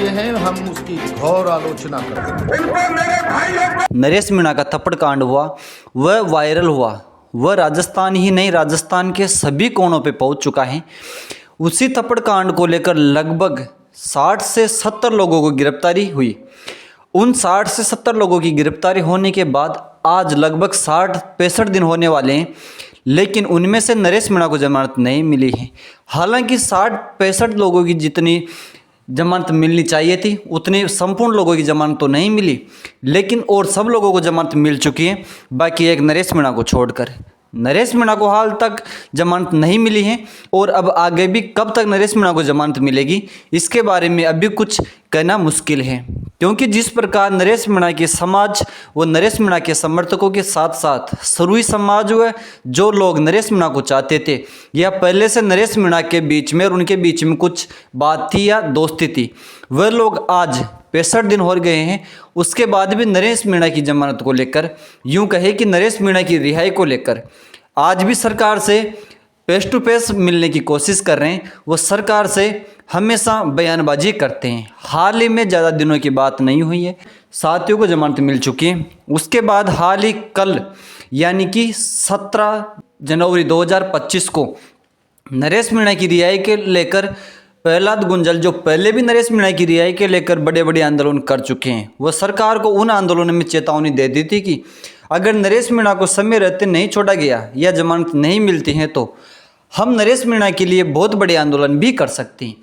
राज्य है, हम उसकी घोर आलोचना करते हैं। नरेश मीणा का थप्पड़ कांड हुआ, वह वायरल हुआ, वह राजस्थान ही नहीं राजस्थान के सभी कोनों पे पहुंच चुका है। उसी थप्पड़ कांड को लेकर लगभग 60 से 70 लोगों को गिरफ्तारी हुई। उन 60 से 70 लोगों की गिरफ्तारी होने के बाद आज लगभग 65 दिन होने वाले हैं, लेकिन उनमें से नरेश मीणा को जमानत नहीं मिली है। हालांकि 65 लोगों की जितनी जमानत मिलनी चाहिए थी उतनी संपूर्ण लोगों की जमानत तो नहीं मिली, लेकिन और सब लोगों को जमानत मिल चुकी है, बाकी एक नरेश मीणा को छोड़कर। नरेश मीणा को हाल तक जमानत नहीं मिली है और अब आगे भी कब तक नरेश मीणा को जमानत मिलेगी इसके बारे में अभी कुछ कहना मुश्किल है, क्योंकि जिस प्रकार नरेश मीणा के समाज व नरेश मीणा के समर्थकों के साथ साथ सरूई समाज व जो लोग नरेश मीणा को चाहते थे या पहले से नरेश मीणा के बीच में और उनके बीच में कुछ बात थी या दोस्ती थी, वह लोग आज 65 दिन हो गए हैं, उसके बाद भी नरेश मीणा की जमानत को लेकर, यूं कहे कि नरेश मीणा की रिहाई को लेकर आज भी सरकार से फेस टू फेस मिलने की कोशिश कर रहे हैं। वो सरकार से हमेशा बयानबाजी करते हैं। हाल ही में ज़्यादा दिनों की बात नहीं हुई है, साथियों को जमानत मिल चुकी है। उसके बाद हाल ही कल यानी कि 17 जनवरी 2025 को नरेश मीणा की रिहाई के लेकर प्रहलाद गुंजल, जो पहले भी नरेश मीणा की रिहाई के लेकर बड़े बड़े आंदोलन कर चुके हैं, वह सरकार को उन आंदोलनों में चेतावनी दे दी थी कि अगर नरेश मीणा को समय रहते नहीं छोड़ा गया या जमानत नहीं मिलती है तो हम नरेश मीणा के लिए बहुत बड़े आंदोलन भी कर सकते हैं।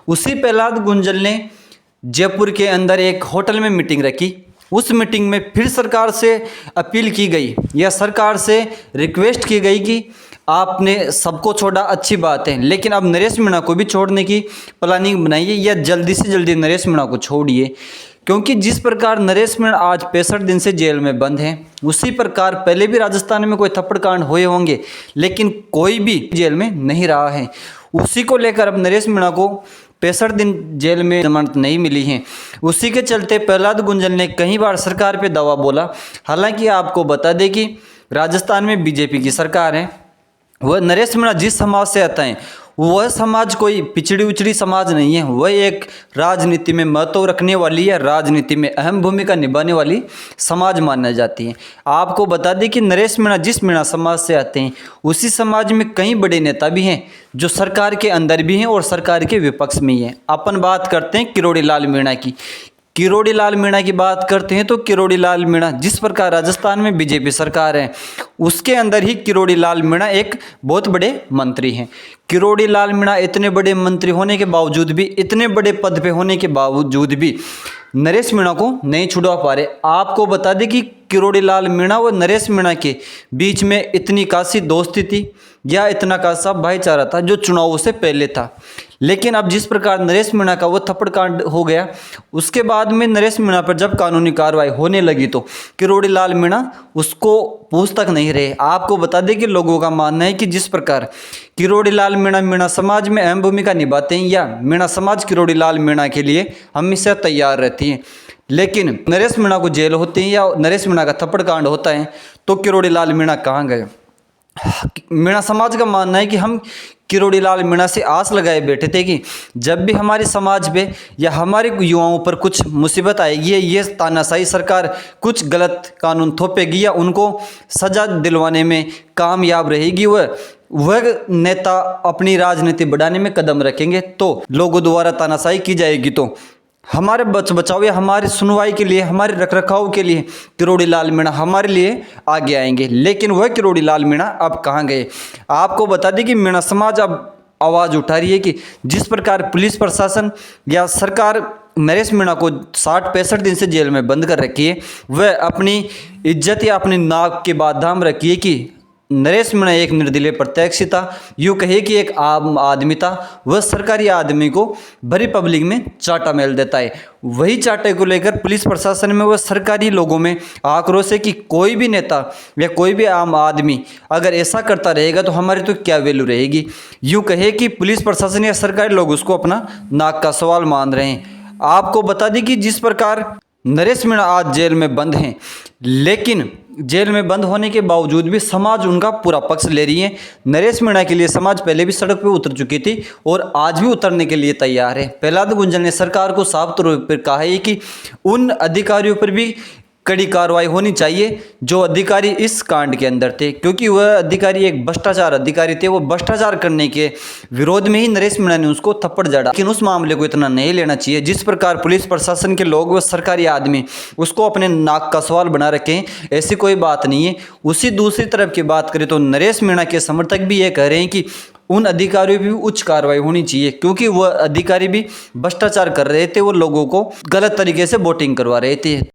उसी प्रहलाद गुंजल ने जयपुर के अंदर एक होटल में मीटिंग रखी। उस मीटिंग में फिर सरकार से अपील की गई या सरकार से रिक्वेस्ट की गई कि आपने सबको छोड़ा, अच्छी बात है, लेकिन अब नरेश मीणा को भी छोड़ने की प्लानिंग बनाइए या जल्दी से जल्दी नरेश मीणा को छोड़िए, क्योंकि जिस प्रकार नरेश मीणा आज 65 दिन से जेल में बंद है, उसी प्रकार पहले भी राजस्थान में कोई थप्पड़ कांड हुए होंगे, लेकिन कोई भी जेल में नहीं रहा है। उसी को लेकर अब नरेश मीणा को 65 दिन जेल में जमानत नहीं मिली है। उसी के चलते प्रहलाद गुंजल ने कई बार सरकार पे दवा बोला। हालांकि आपको बता दें कि राजस्थान में बीजेपी की सरकार है, वह नरेश मीणा जिस समाज से आता है वह समाज कोई पिछड़ी उचड़ी समाज नहीं है, वह एक राजनीति में महत्व रखने वाली या राजनीति में अहम भूमिका निभाने वाली समाज माना जाती है। आपको बता दें कि नरेश मीणा जिस मीणा समाज से आते हैं उसी समाज में कई बड़े नेता भी हैं जो सरकार के अंदर भी हैं और सरकार के विपक्ष में ही हैं। अपन बात करते हैं किरोड़ी लाल मीणा की। किरोड़ी लाल मीणा की बात करते हैं तो किरोड़ी लाल मीणा जिस प्रकार राजस्थान में बीजेपी सरकार है उसके अंदर ही किरोड़ी लाल मीणा एक बहुत बड़े मंत्री हैं। किरोड़ी लाल मीणा इतने बड़े मंत्री होने के बावजूद भी, इतने बड़े पद पे होने के बावजूद भी नरेश मीणा को नहीं छुड़वा पा रहे। आपको बता दें कि किरोड़ी लाल मीणा व नरेश मीणा के बीच में इतनी खासी दोस्ती थी या इतना खासा भाईचारा था जो चुनावों से पहले था, लेकिन अब जिस प्रकार नरेश मीणा का वो थप्पड़ कांड हो गया उसके बाद में नरेश मीणा पर जब कानूनी कार्रवाई होने लगी तो किरोड़ी लाल मीणा उसको पूछ तक नहीं रहे। आपको बता दें कि लोगों का मानना है कि जिस प्रकार किरोड़ी लाल मीणा मीणा समाज में अहम भूमिका निभाते हैं या मीणा समाज किरोड़ी लाल मीणा के लिए हमेशा तैयार रहती है, लेकिन नरेश मीणा को जेल होती है या नरेश मीणा का थप्पड़ कांड होता है तो किरोड़ी लाल मीणा कहाँ गए। मीणा समाज का मानना है कि हम किरोड़ी लाल मीणा से आस लगाए बैठे थे कि जब भी हमारे समाज पे या हमारे युवाओं पर कुछ मुसीबत आएगी, ये तानाशाही सरकार कुछ गलत कानून थोपेगी या उनको सजा दिलवाने में कामयाब रहेगी, वह नेता अपनी राजनीति बढ़ाने में कदम रखेंगे तो लोगों द्वारा तानाशाही की जाएगी तो हमारे बचाव या हमारी सुनवाई के लिए, हमारे रखरखाव के लिए किरोड़ी लाल मीणा हमारे लिए आगे आएंगे। लेकिन वह किरोड़ी लाल मीणा अब कहाँ गए। आपको बता दें कि मीणा समाज अब आवाज़ उठा रही है कि जिस प्रकार पुलिस प्रशासन या सरकार नरेश मीणा को 60-65 दिन से जेल में बंद कर रखी है, वह अपनी इज्जत या अपनी नाक के बादाम रखी है कि नरेश मीणा एक निर्दलीय प्रत्याशी था, यूँ कहे कि एक आम आदमी था। वह सरकारी आदमी को भरी पब्लिक में चाटा मेल देता है। वही चाटे को लेकर पुलिस प्रशासन में वह सरकारी लोगों में आक्रोश है कि कोई भी नेता या कोई भी आम आदमी अगर ऐसा करता रहेगा तो हमारी तो क्या वैल्यू रहेगी। यूँ कहे कि पुलिस प्रशासन या सरकारी लोग उसको अपना नाक का सवाल मान रहे हैं। आपको बता दें कि जिस प्रकार नरेश मीणा आज जेल में बंद हैं, लेकिन जेल में बंद होने के बावजूद भी समाज उनका पूरा पक्ष ले रही है। नरेश मीणा के लिए समाज पहले भी सड़क पर उतर चुकी थी और आज भी उतरने के लिए तैयार है। प्रहलाद गुंजल ने सरकार को साफ तौर पर कहा है कि उन अधिकारियों पर भी कड़ी कार्रवाई होनी चाहिए जो अधिकारी इस कांड के अंदर थे, क्योंकि वह अधिकारी एक भ्रष्टाचार अधिकारी थे। वो भ्रष्टाचार करने के विरोध में ही नरेश मीणा ने उसको थप्पड़ जड़ा, लेकिन उस मामले को इतना नहीं लेना चाहिए। जिस प्रकार पुलिस प्रशासन के लोग व सरकारी आदमी उसको अपने नाक का सवाल बना रखे हैं, ऐसी कोई बात नहीं है। उसी दूसरी तरफ की बात करें तो नरेश मीणा के समर्थक भी ये कह रहे हैं कि उन अधिकारियों पर भी उच्च कार्रवाई होनी चाहिए, क्योंकि वह अधिकारी भी भ्रष्टाचार कर रहे थे, वो लोगों को गलत तरीके से वोटिंग करवा रहे थे।